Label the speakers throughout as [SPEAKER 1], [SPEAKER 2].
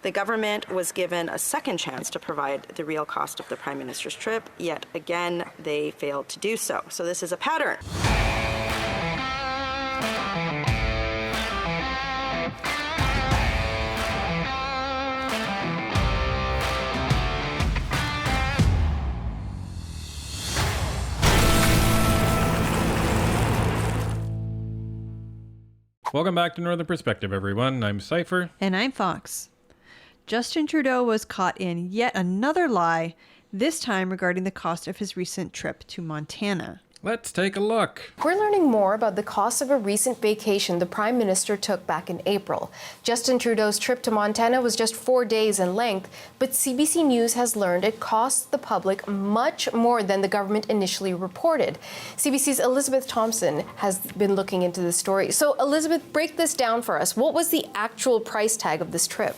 [SPEAKER 1] The government was given a second chance to provide the real cost of the Prime Minister's trip, yet again they failed to do so. So this is a pattern.
[SPEAKER 2] Welcome back to Northern Perspective, everyone. I'm Cypher.
[SPEAKER 3] And I'm Fox. Justin Trudeau was caught in yet another lie, this time regarding the cost of his recent trip to Montana.
[SPEAKER 2] Let's take a look.
[SPEAKER 4] We're learning more about the cost of a recent vacation the Prime Minister took back in April. Justin Trudeau's trip to Montana was just 4 days in length, but CBC News has learned it costs the public much more than the government initially reported. CBC's Elizabeth Thompson has been looking into this story. So, Elizabeth, break this down for us. What was the actual price tag of this trip?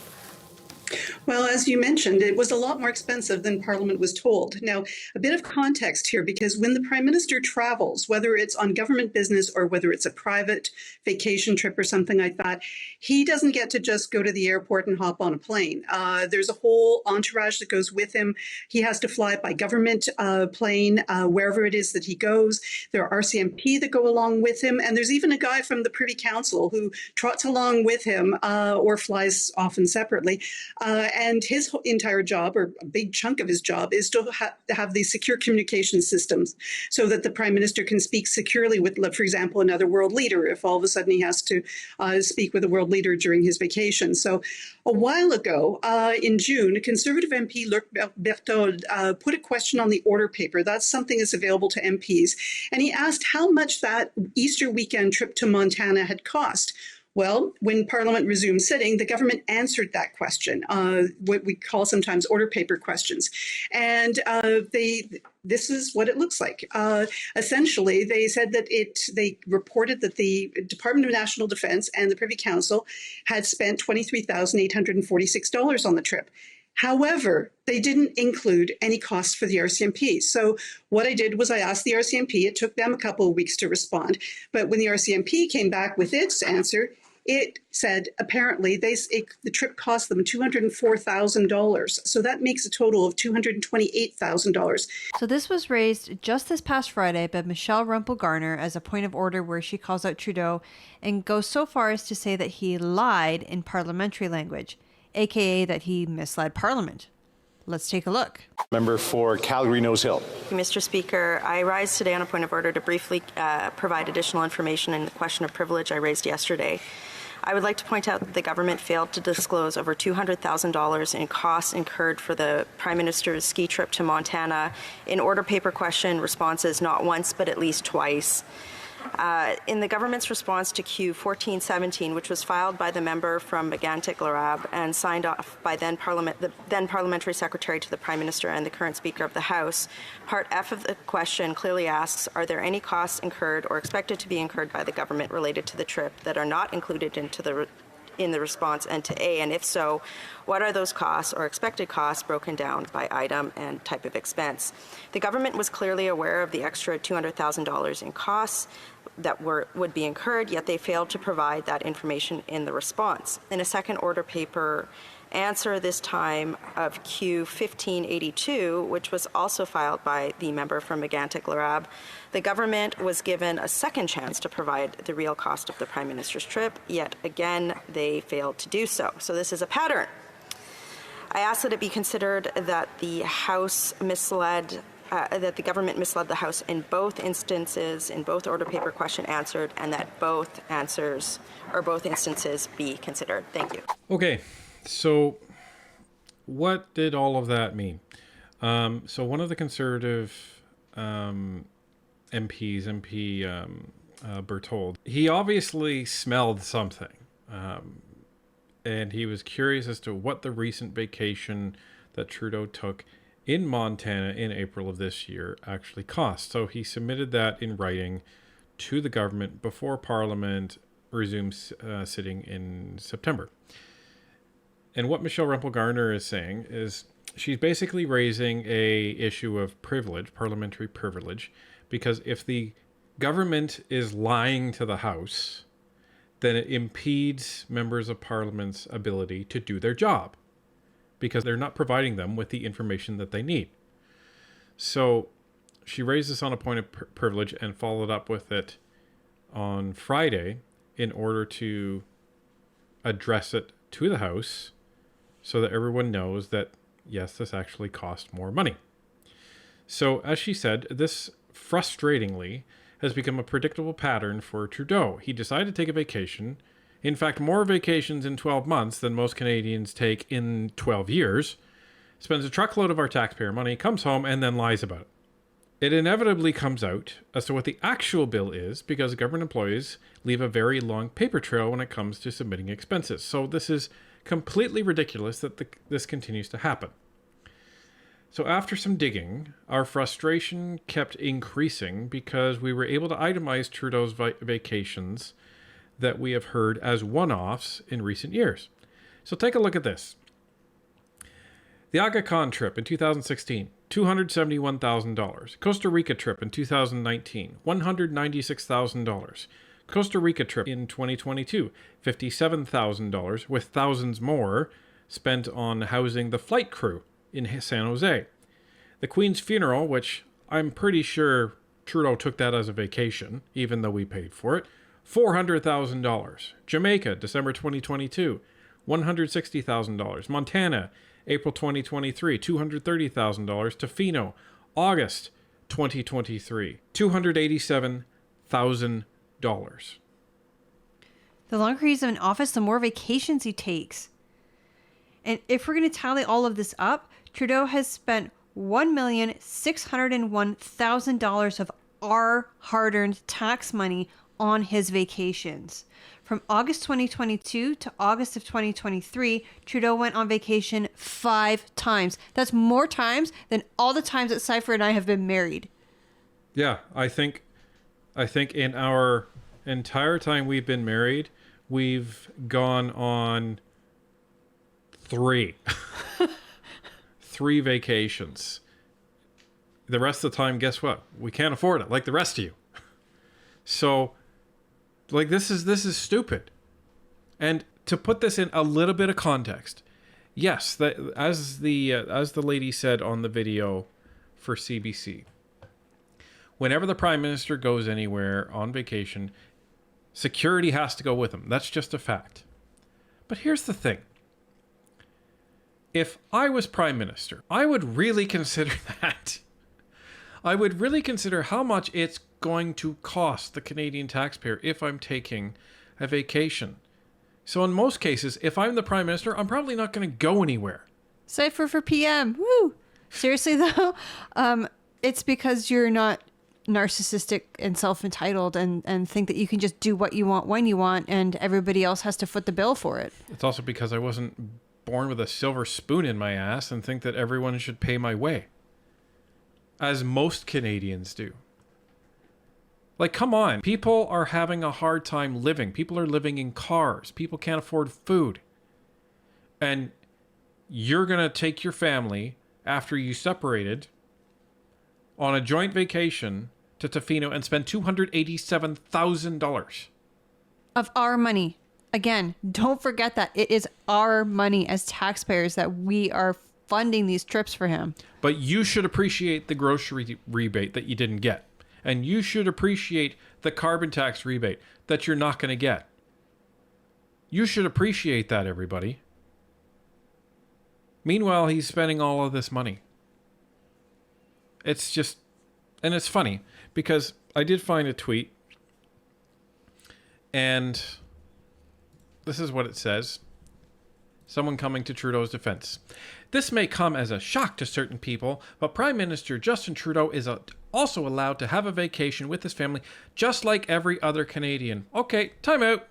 [SPEAKER 5] Well, as you mentioned, it was a lot more expensive than Parliament was told. Now, a bit of context here, because when the Prime Minister travels, whether it's on government business or whether it's a private vacation trip or something like that, he doesn't get to just go to the airport and hop on a plane. There's a whole entourage that goes with him. He has to fly by government plane wherever it is that he goes. There are RCMP that go along with him. And there's even a guy from the Privy Council who trots along with him or flies often separately. And his entire job, or a big chunk of his job, is to have these secure communication systems so that the Prime Minister can speak securely with, for example, another world leader if all of a sudden he has to speak with a world leader during his vacation. So a while ago, in June, a Conservative MP, Luc Berthold, put a question on the order paper. That's something that's available to MPs. And he asked how much that Easter weekend trip to Montana had cost. Well, when Parliament resumed sitting, the government answered that question, what we call sometimes order paper questions. And this is what it looks like. Essentially, they said that they reported that the Department of National Defence and the Privy Council had spent $23,846 on the trip. However, they didn't include any costs for the RCMP. So what I did was I asked the RCMP. It took them a couple of weeks to respond. But when the RCMP came back with its answer, it said apparently the trip cost them $204,000. So that makes a total of $228,000.
[SPEAKER 3] So this was raised just this past Friday by Michelle Rumpel-Garner as a point of order, where she calls out Trudeau and goes so far as to say that he lied in parliamentary language, aka that he misled Parliament. Let's take a look.
[SPEAKER 6] Member for Calgary Nose Hill.
[SPEAKER 1] Mr. Speaker, I rise today on a point of order to briefly provide additional information in the question of privilege I raised yesterday. I would like to point out that the government failed to disclose over $200,000 in costs incurred for the Prime Minister's ski trip to Montana in order paper question responses not once but at least twice. In the government's response to Q 1417, which was filed by the member from Megantic-Larab and signed off by the then Parliamentary Secretary to the Prime Minister and the current Speaker of the House, Part F of the question clearly asks, are there any costs incurred or expected to be incurred by the government related to the trip that are not included in the response, and to A, and if so, what are those costs or expected costs broken down by item and type of expense? The government was clearly aware of the extra $200,000 in costs that would be incurred, yet they failed to provide that information in the response. In a second order paper answer, this time of Q 1582, which was also filed by the member from Megantic-Larab, the government was given a second chance to provide the real cost of the Prime Minister's trip, yet again they failed to do so. So this is a pattern. I ask that it be considered that the House that the government misled the House in both instances, in both order paper question answered, and that both instances be considered. Thank you.
[SPEAKER 2] Okay, so what did all of that mean? So one of the Conservative MP Berthold, he obviously smelled something. And he was curious as to what the recent vacation that Trudeau took in Montana in April of this year actually cost. So he submitted that in writing to the government before Parliament resumes sitting in September. And what Michelle Rumpel-Garner is saying is she's basically raising a issue of privilege, parliamentary privilege, because if the government is lying to the House, then it impedes members of Parliament's ability to do their job. because they're not providing them with the information that they need. So she raised this on a point of privilege and followed up with it on Friday in order to address it to the House so that everyone knows that, yes, this actually cost more money. So, as she said, this frustratingly has become a predictable pattern for Trudeau. He decided to take a vacation. In fact, more vacations in 12 months than most Canadians take in 12 years. Spends a truckload of our taxpayer money, comes home, and then lies about it. It inevitably comes out as to what the actual bill is because government employees leave a very long paper trail when it comes to submitting expenses. So this is completely ridiculous that this continues to happen. So after some digging, our frustration kept increasing because we were able to itemize Trudeau's vacations that we have heard as one-offs in recent years. So take a look at this. The Aga Khan trip in 2016, $271,000. Costa Rica trip in 2019, $196,000. Costa Rica trip in 2022, $57,000, with thousands more spent on housing the flight crew in San Jose. The Queen's funeral, which I'm pretty sure Trudeau took that as a vacation, even though we paid for it, $400,000. Jamaica, December 2022, $160,000. Montana, April 2023, $230,000. Tofino, August 2023, $287,000.
[SPEAKER 3] The longer he's in office, the more vacations he takes. And if we're going to tally all of this up, Trudeau has spent $1,601,000 of our hard-earned tax money on his vacations. From August 2022 to August of 2023, Trudeau went on vacation 5 times. That's more times than all the times that Cypher and I have been married.
[SPEAKER 2] Yeah, I think in our entire time we've been married, we've gone on 3 vacations. The rest of the time, guess what? We can't afford it, like the rest of you. So, like, this is stupid. And to put this in a little bit of context, yes, that as the lady said on the video for CBC, whenever the Prime Minister goes anywhere on vacation, security has to go with him. That's just a fact. But here's the thing. If I was Prime Minister, I would really consider that. I would really consider how much it's going to cost the Canadian taxpayer if I'm taking a vacation. So in most cases, if I'm the Prime Minister, I'm probably not going to go anywhere.
[SPEAKER 3] Cypher for PM. Woo! Seriously, though, it's because you're not narcissistic and self-entitled and think that you can just do what you want when you want and everybody else has to foot the bill for it.
[SPEAKER 2] It's also because I wasn't born with a silver spoon in my ass and think that everyone should pay my way. As most Canadians do. Like, come on. People are having a hard time living. People are living in cars. People can't afford food. And you're going to take your family after you separated on a joint vacation to Tofino and spend $287,000.
[SPEAKER 3] Of our money. Again, don't forget that it is our money as taxpayers that we are funding these trips for him.
[SPEAKER 2] But you should appreciate the grocery rebate that you didn't get. And you should appreciate the carbon tax rebate that you're not going to get. You should appreciate that, everybody. Meanwhile, he's spending all of this money. It's just... And it's funny, because I did find a tweet, and this is what it says. Someone coming to Trudeau's defense. This may come as a shock to certain people, but Prime Minister Justin Trudeau is also allowed to have a vacation with his family, just like every other Canadian. Okay, time out.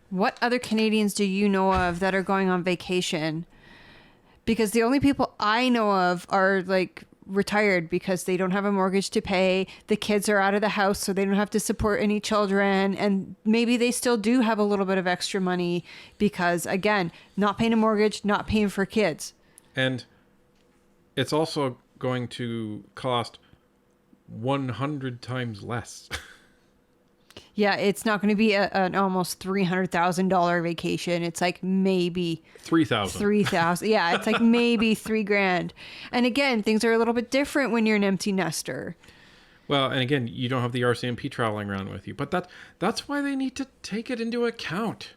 [SPEAKER 3] What other Canadians do you know of that are going on vacation? Because the only people I know of are like retired because they don't have a mortgage to pay. The kids are out of the house, so they don't have to support any children. And maybe they still do have a little bit of extra money because, again, not paying a mortgage, not paying for kids.
[SPEAKER 2] And it's also going to cost 100 times less.
[SPEAKER 3] Yeah, it's not going to be an almost $300,000 vacation. It's like maybe
[SPEAKER 2] 3,000.
[SPEAKER 3] 3,000. Yeah, it's like maybe $3,000. And again, things are a little bit different when you're an empty nester.
[SPEAKER 2] Well, and again, you don't have the RCMP traveling around with you, but that's why they need to take it into account.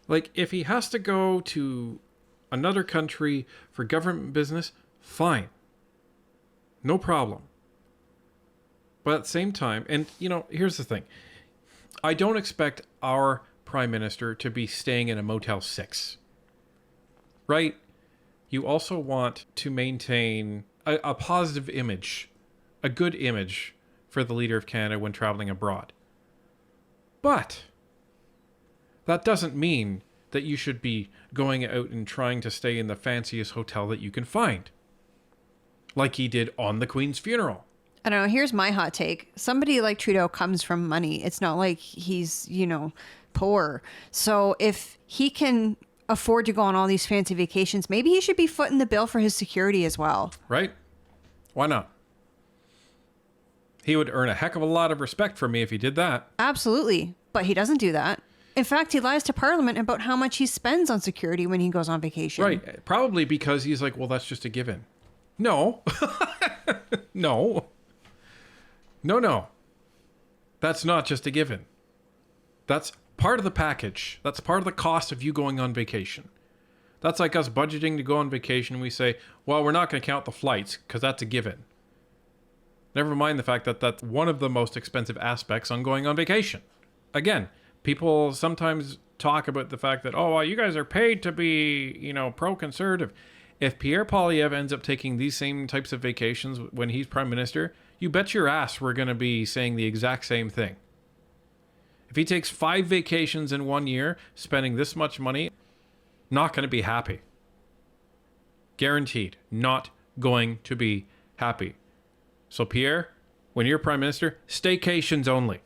[SPEAKER 2] Like, if he has to go to another country for government business, fine. No problem. But at the same time, and here's the thing. I don't expect our Prime Minister to be staying in a Motel 6. Right? You also want to maintain a positive image, a good image for the leader of Canada when traveling abroad. But that doesn't mean that you should be going out and trying to stay in the fanciest hotel that you can find, like he did on the Queen's funeral.
[SPEAKER 3] I don't know. Here's my hot take. Somebody like Trudeau comes from money. It's not like he's, poor. So if he can afford to go on all these fancy vacations, maybe he should be footing the bill for his security as well.
[SPEAKER 2] Right? Why not? He would earn a heck of a lot of respect from me if he did that.
[SPEAKER 3] Absolutely. But he doesn't do that. In fact, he lies to Parliament about how much he spends on security when he goes on vacation.
[SPEAKER 2] Right. Probably because he's like, well, that's just a given. No. No. No. That's not just a given. That's part of the package. That's part of the cost of you going on vacation. That's like us budgeting to go on vacation. We say, well, we're not going to count the flights because that's a given. Never mind the fact that that's one of the most expensive aspects on going on vacation. Again, people sometimes talk about the fact that, oh, well, you guys are paid to be, pro-conservative. If Pierre Poilievre ends up taking these same types of vacations when he's Prime Minister, you bet your ass we're going to be saying the exact same thing. If he takes 5 vacations in 1 year, spending this much money, not going to be happy. Guaranteed. Not going to be happy. So Pierre, when you're Prime Minister, staycations only.